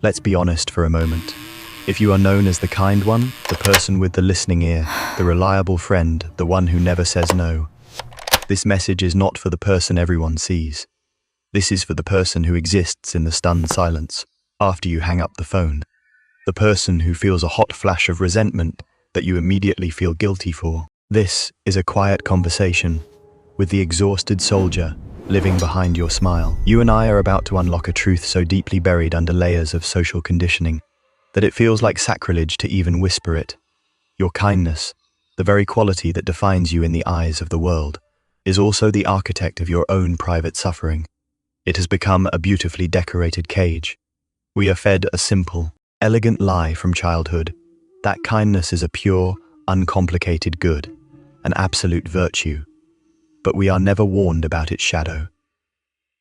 Let's be honest for a moment. If you are known as the kind one, the person with the listening ear, the reliable friend, the one who never says no, this message is not for the person everyone sees. This is for the person who exists in the stunned silence after you hang up the phone. The person who feels a hot flash of resentment that you immediately feel guilty for. This is a quiet conversation with the exhausted soldier living behind your smile. You and I are about to unlock a truth so deeply buried under layers of social conditioning that it feels like sacrilege to even whisper it. Your kindness, the very quality that defines you in the eyes of the world, is also the architect of your own private suffering. It has become a beautifully decorated cage. We are fed a simple, elegant lie from childhood that kindness is a pure, uncomplicated good, an absolute virtue. But we are never warned about its shadow.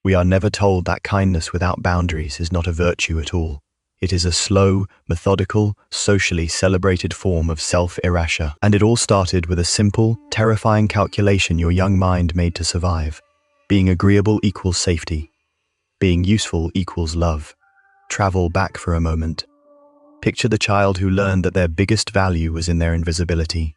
We are never told that kindness without boundaries is not a virtue at all. It is a slow, methodical, socially celebrated form of self-erasure. And it all started with a simple, terrifying calculation your young mind made to survive. Being agreeable equals safety. Being useful equals love. Travel back for a moment. Picture the child who learned that their biggest value was in their invisibility.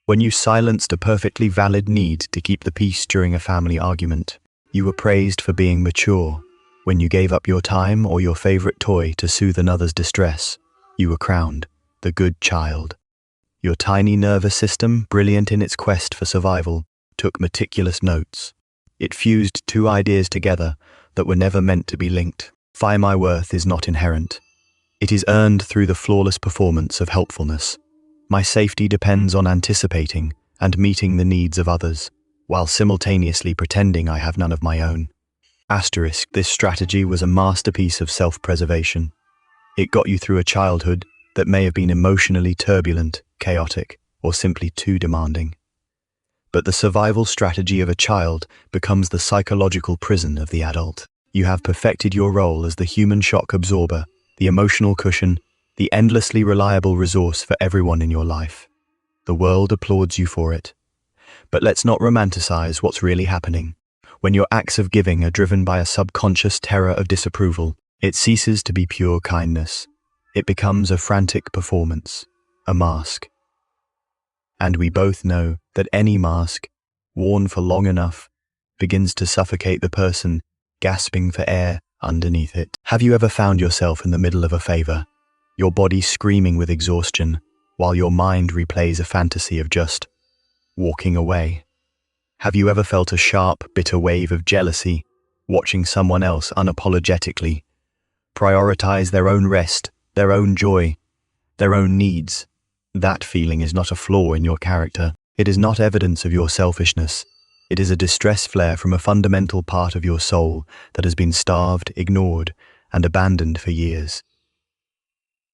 When you silenced a perfectly valid need to keep the peace during a family argument, you were praised for being mature. When you gave up your time or your favorite toy to soothe another's distress, you were crowned the good child. Your tiny nervous system, brilliant in its quest for survival, took meticulous notes. It fused two ideas together that were never meant to be linked. My worth is not inherent. It is earned through the flawless performance of helpfulness. My safety depends on anticipating and meeting the needs of others, while simultaneously pretending I have none of my own. This strategy was a masterpiece of self-preservation. It got you through a childhood that may have been emotionally turbulent, chaotic, or simply too demanding. But the survival strategy of a child becomes the psychological prison of the adult. You have perfected your role as the human shock absorber, the emotional cushion, the endlessly reliable resource for everyone in your life. The world applauds you for it. But let's not romanticize what's really happening. When your acts of giving are driven by a subconscious terror of disapproval, it ceases to be pure kindness. It becomes a frantic performance, a mask. And we both know that any mask, worn for long enough, begins to suffocate the person gasping for air underneath it. Have you ever found yourself in the middle of a favor, your body screaming with exhaustion, while your mind replays a fantasy of just walking away? Have you ever felt a sharp, bitter wave of jealousy, watching someone else unapologetically prioritize their own rest, their own joy, their own needs? That feeling is not a flaw in your character. It is not evidence of your selfishness. It is a distress flare from a fundamental part of your soul that has been starved, ignored, and abandoned for years.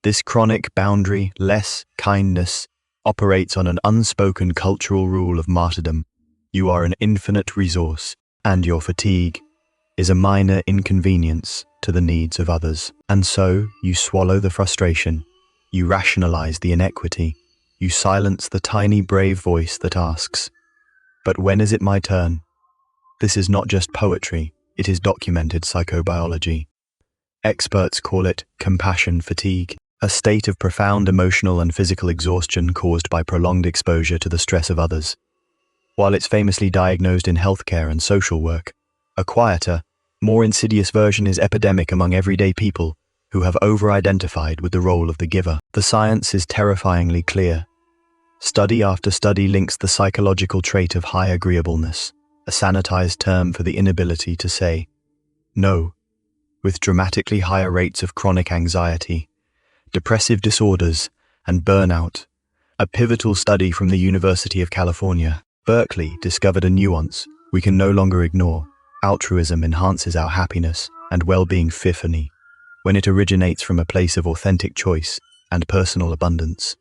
This chronic boundary-less kindness operates on an unspoken cultural rule of martyrdom. You are an infinite resource, and your fatigue is a minor inconvenience to the needs of others. And so, you swallow the frustration, you rationalize the inequity, you silence the tiny brave voice that asks, "But when is it my turn?" This is not just poetry, it is documented psychobiology. Experts call it compassion fatigue, a state of profound emotional and physical exhaustion caused by prolonged exposure to the stress of others. While it's famously diagnosed in healthcare and social work, a quieter, more insidious version is epidemic among everyday people who have over-identified with the role of the giver. The science is terrifyingly clear. Study after study links the psychological trait of high agreeableness, a sanitized term for the inability to say no, with dramatically higher rates of chronic anxiety, depressive disorders, and burnout. A pivotal study from the University of California, Berkeley, discovered a nuance we can no longer ignore. Altruism enhances our happiness and well-being fearfully when it originates from a place of authentic choice and personal abundance.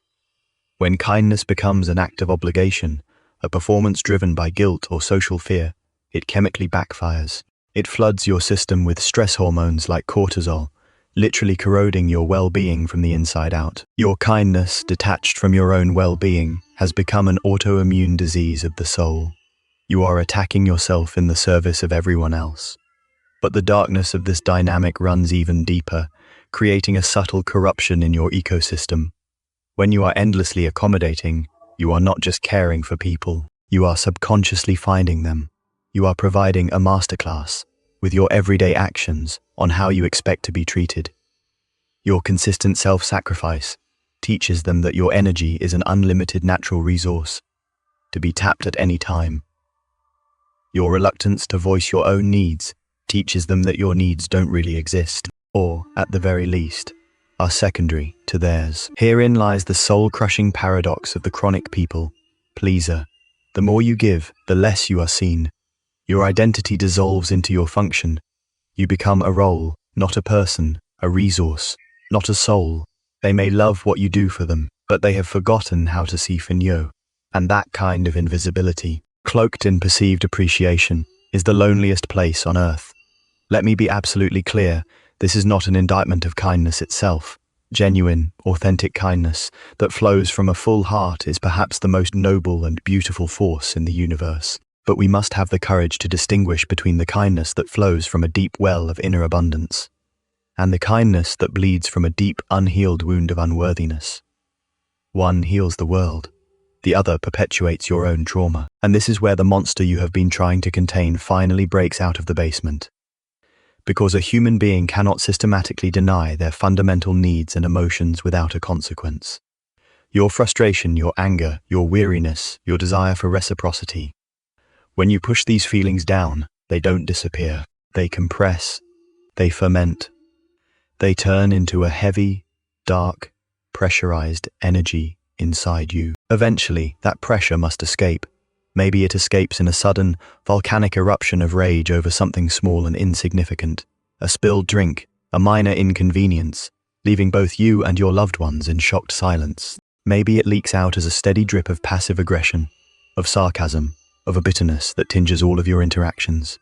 When kindness becomes an act of obligation, a performance driven by guilt or social fear, it chemically backfires. It floods your system with stress hormones like cortisol, literally corroding your well-being from the inside out. Your kindness, detached from your own well-being, has become an autoimmune disease of the soul. You are attacking yourself in the service of everyone else. But the darkness of this dynamic runs even deeper, creating a subtle corruption in your ecosystem. When you are endlessly accommodating, you are not just caring for people, you are subconsciously finding them. You are providing a masterclass with your everyday actions on how you expect to be treated. Your consistent self-sacrifice teaches them that your energy is an unlimited natural resource, to be tapped at any time. Your reluctance to voice your own needs teaches them that your needs don't really exist, or, at the very least, are secondary to theirs. Herein lies the soul-crushing paradox of the chronic people pleaser. The more you give, the less you are seen. Your identity dissolves into your function. You become a role, not a person, a resource, not a soul. They may love what you do for them, but they have forgotten how to see Finyo. And that kind of invisibility, cloaked in perceived appreciation, is the loneliest place on earth. Let me be absolutely clear, this is not an indictment of kindness itself. Genuine, authentic kindness that flows from a full heart is perhaps the most noble and beautiful force in the universe. But we must have the courage to distinguish between the kindness that flows from a deep well of inner abundance and the kindness that bleeds from a deep, unhealed wound of unworthiness. One heals the world, the other perpetuates your own trauma. And this is where the monster you have been trying to contain finally breaks out of the basement. Because a human being cannot systematically deny their fundamental needs and emotions without a consequence. Your frustration, your anger, your weariness, your desire for reciprocity. When you push these feelings down, they don't disappear. They compress. They ferment. They turn into a heavy, dark, pressurized energy inside you. Eventually, that pressure must escape. Maybe it escapes in a sudden, volcanic eruption of rage over something small and insignificant. A spilled drink, a minor inconvenience, leaving both you and your loved ones in shocked silence. Maybe it leaks out as a steady drip of passive aggression, of sarcasm, of a bitterness that tinges all of your interactions.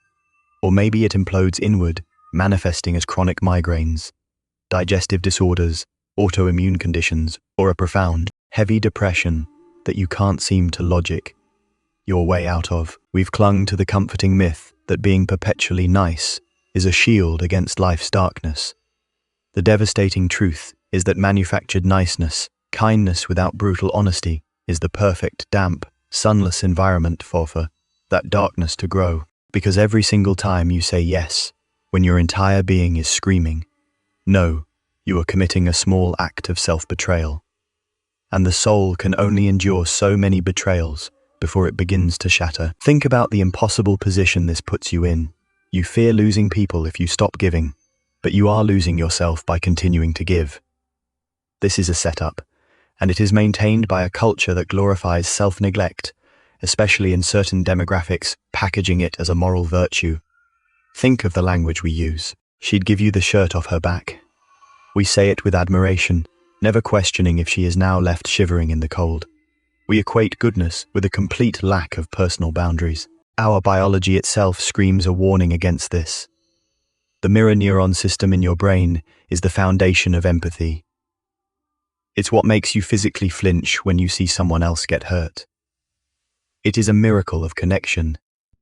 Or maybe it implodes inward, manifesting as chronic migraines, digestive disorders, autoimmune conditions, or a profound, heavy depression that you can't seem to logic your way out of. We've clung to the comforting myth that being perpetually nice is a shield against life's darkness. The devastating truth is that manufactured niceness, kindness without brutal honesty, is the perfect, damp, sunless environment for that darkness to grow. Because every single time you say yes, when your entire being is screaming no, you are committing a small act of self-betrayal. And the soul can only endure so many betrayals before it begins to shatter. Think about the impossible position this puts you in. You fear losing people if you stop giving, but you are losing yourself by continuing to give. This is a setup, and it is maintained by a culture that glorifies self-neglect, especially in certain demographics, packaging it as a moral virtue. Think of the language we use. She'd give you the shirt off her back. We say it with admiration, never questioning if she is now left shivering in the cold. We equate goodness with a complete lack of personal boundaries. Our biology itself screams a warning against this. The mirror neuron system in your brain is the foundation of empathy. It's what makes you physically flinch when you see someone else get hurt. It is a miracle of connection,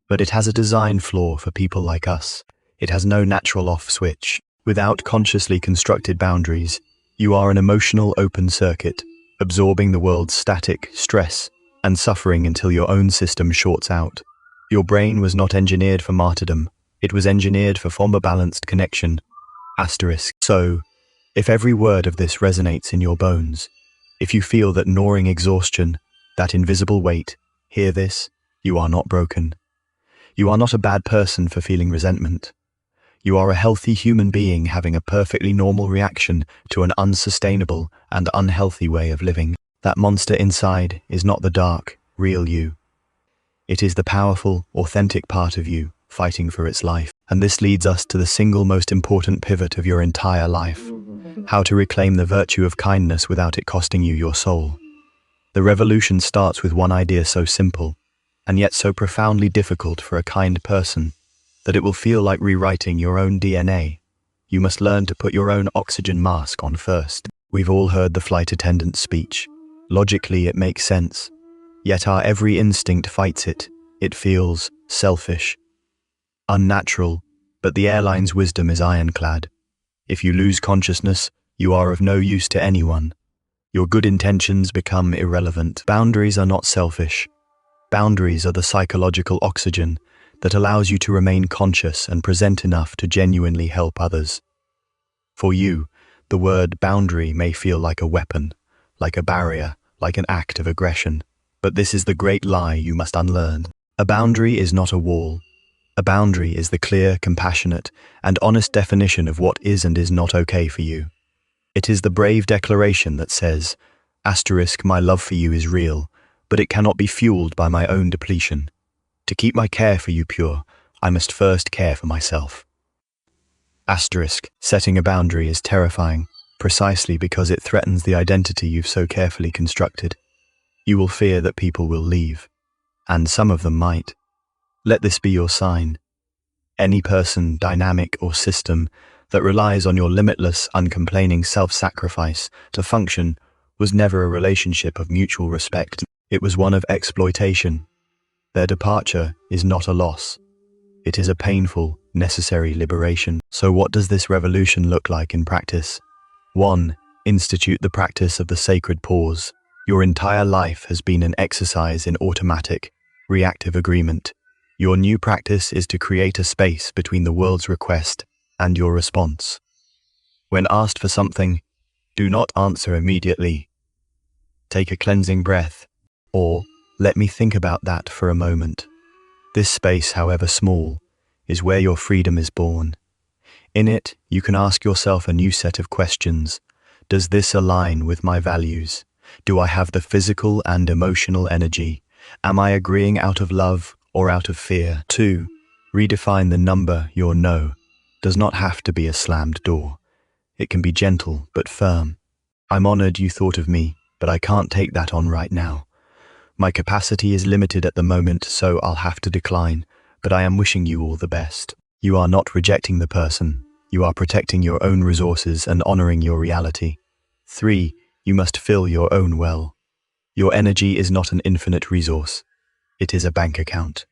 but it has a design flaw for people like us. It has no natural off switch. Without consciously constructed boundaries, you are an emotional open circuit, absorbing the world's static, stress, and suffering until your own system shorts out. Your brain was not engineered for martyrdom. It was engineered for former balanced connection. Asterisk. So, if every word of this resonates in your bones, if you feel that gnawing exhaustion, that invisible weight, hear this, you are not broken. You are not a bad person for feeling resentment. You are a healthy human being having a perfectly normal reaction to an unsustainable and unhealthy way of living. That monster inside is not the dark, real you. It is the powerful, authentic part of you fighting for its life. And this leads us to the single most important pivot of your entire life. How to reclaim the virtue of kindness without it costing you your soul. The revolution starts with one idea so simple, and yet so profoundly difficult for a kind person, that it will feel like rewriting your own DNA. You must learn to put your own oxygen mask on first. We've all heard the flight attendant's speech. Logically, it makes sense. Yet our every instinct fights it. It feels selfish, unnatural, but the airline's wisdom is ironclad. If you lose consciousness, you are of no use to anyone. Your good intentions become irrelevant. Boundaries are not selfish. Boundaries are the psychological oxygen that allows you to remain conscious and present enough to genuinely help others. For you, the word boundary may feel like a weapon, like a barrier, like an act of aggression. But this is the great lie you must unlearn. A boundary is not a wall. A boundary is the clear, compassionate, and honest definition of what is and is not okay for you. It is the brave declaration that says, my love for you is real, but it cannot be fueled by my own depletion. To keep my care for you pure, I must first care for myself. Setting a boundary is terrifying, precisely because it threatens the identity you've so carefully constructed. You will fear that people will leave, and some of them might. Let this be your sign. Any person, dynamic, or system that relies on your limitless, uncomplaining self-sacrifice to function was never a relationship of mutual respect. It was one of exploitation. Their departure is not a loss. It is a painful, necessary liberation. So what does this revolution look like in practice? 1. Institute the practice of the sacred pause. Your entire life has been an exercise in automatic, reactive agreement. Your new practice is to create a space between the world's request and your response. When asked for something, do not answer immediately. Take a cleansing breath, or let me think about that for a moment. This space, however small, is where your freedom is born. In it, you can ask yourself a new set of questions. Does this align with my values? Do I have the physical and emotional energy? Am I agreeing out of love or out of fear? 2. Redefine the number your no does not have to be a slammed door. It can be gentle but firm. I'm honored you thought of me, but I can't take that on right now. My capacity is limited at the moment, so I'll have to decline, but I am wishing you all the best. You are not rejecting the person. You are protecting your own resources and honoring your reality. 3. You must fill your own well. Your energy is not an infinite resource. It is a bank account.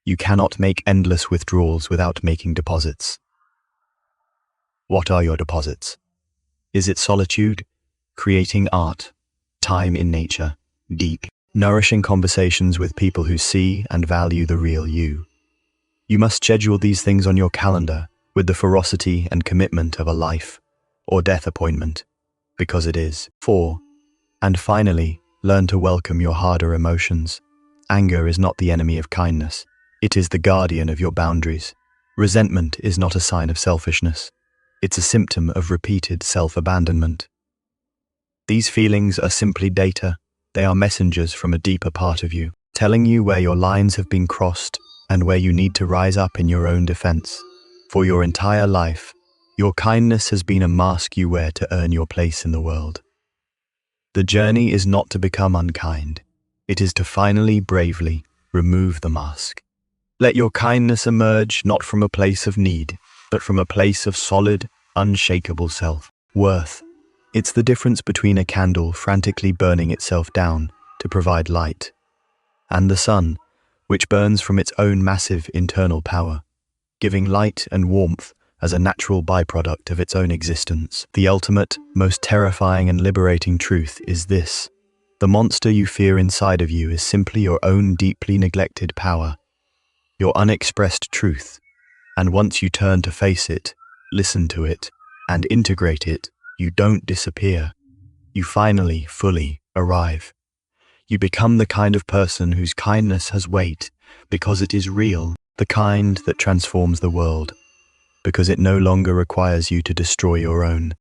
You cannot make endless withdrawals without making deposits. What are your deposits? Is it solitude, creating art, time in nature, deep, nourishing conversations with people who see and value the real you? You must schedule these things on your calendar with the ferocity and commitment of a life or death appointment, because it is. 4. And finally, learn to welcome your harder emotions. Anger is not the enemy of kindness. It is the guardian of your boundaries. Resentment is not a sign of selfishness. It's a symptom of repeated self-abandonment. These feelings are simply data. They are messengers from a deeper part of you, telling you where your lines have been crossed and where you need to rise up in your own defense. For your entire life, your kindness has been a mask you wear to earn your place in the world. The journey is not to become unkind. It is to finally, bravely remove the mask. Let your kindness emerge not from a place of need, but from a place of solid, unshakable self-worth. It's the difference between a candle frantically burning itself down to provide light, and the sun, which burns from its own massive internal power, giving light and warmth as a natural byproduct of its own existence. The ultimate, most terrifying and liberating truth is this: the monster you fear inside of you is simply your own deeply neglected power, your unexpressed truth. And once you turn to face it, listen to it, and integrate it, you don't disappear. You finally, fully arrive. You become the kind of person whose kindness has weight because it is real, the kind that transforms the world, because it no longer requires you to destroy your own.